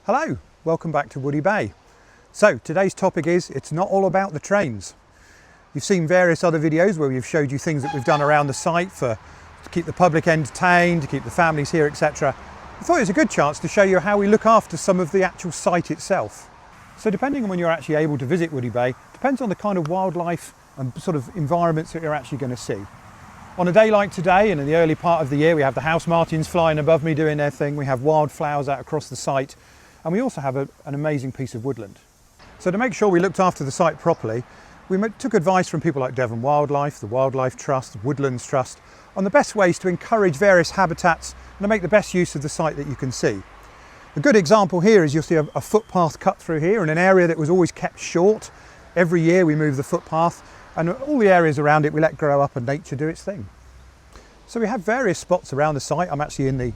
Hello, welcome back to Woody Bay. So today's topic is, it's not all about the trains. You've seen various other videos where we've showed you things that we've done around the site to keep the public entertained, to keep the families here, etc. I thought it was a good chance to show you how we look after some of the actual site itself. So depending on when you're actually able to visit Woody Bay, depends on the kind of wildlife and sort of environments that you're actually going to see. On a day like today and in the early part of the year, we have the house martins flying above me doing their thing, we have wildflowers out across the site, and we also have an amazing piece of woodland. So to make sure we looked after the site properly, we took advice from people like Devon Wildlife, the Wildlife Trust, the Woodlands Trust, on the best ways to encourage various habitats and to make the best use of the site that you can see. A good example here is you'll see a footpath cut through here in an area that was always kept short. Every year we move the footpath, and all the areas around it we let grow up and nature do its thing. So we have various spots around the site. I'm actually in the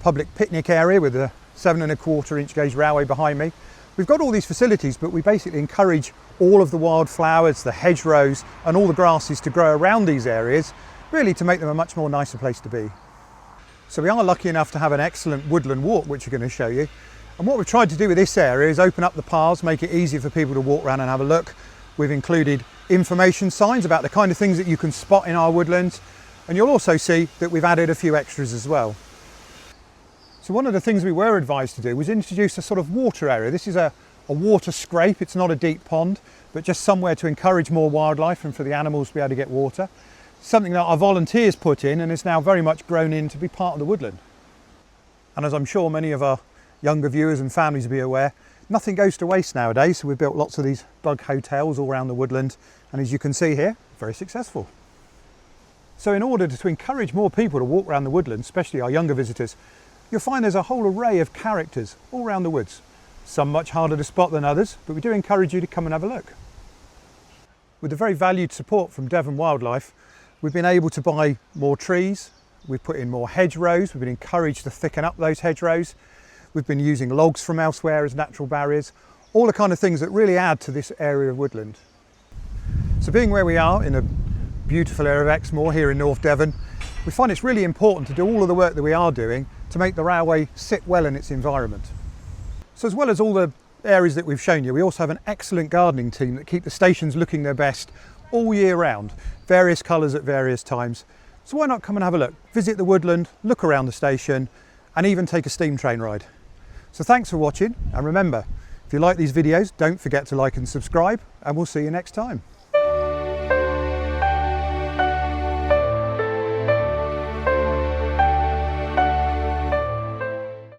public picnic area with the 7¼ inch gauge railway behind me. We've got all these facilities, but we basically encourage all of the wildflowers, the hedgerows and all the grasses to grow around these areas, really to make them a much more nicer place to be. So we are lucky enough to have an excellent woodland walk, which we're going to show you. And what we've tried to do with this area is open up the paths, make it easier for people to walk around and have a look. We've included information signs about the kind of things that you can spot in our woodlands. And you'll also see that we've added a few extras as well. So one of the things we were advised to do was introduce a sort of water area. This is a water scrape. It's not a deep pond, but just somewhere to encourage more wildlife and for the animals to be able to get water. Something that our volunteers put in and is now very much grown in to be part of the woodland. And as I'm sure many of our younger viewers and families will be aware, nothing goes to waste nowadays. So we've built lots of these bug hotels all around the woodland. And as you can see here, very successful. So in order to encourage more people to walk around the woodland, especially our younger visitors, you'll find there's a whole array of characters all around the woods. Some much harder to spot than others, but we do encourage you to come and have a look. With the very valued support from Devon Wildlife, we've been able to buy more trees, we've put in more hedgerows, we've been encouraged to thicken up those hedgerows, we've been using logs from elsewhere as natural barriers, all the kind of things that really add to this area of woodland. So being where we are in a beautiful area of Exmoor here in North Devon, we find it's really important to do all of the work that we are doing to make the railway sit well in its environment. So as well as all the areas that we've shown you, we also have an excellent gardening team that keep the stations looking their best all year round, various colours at various times. So why not come and have a look, visit the woodland, look around the station and even take a steam train ride. So thanks for watching, and remember, if you like these videos, don't forget to like and subscribe, and we'll see you next time.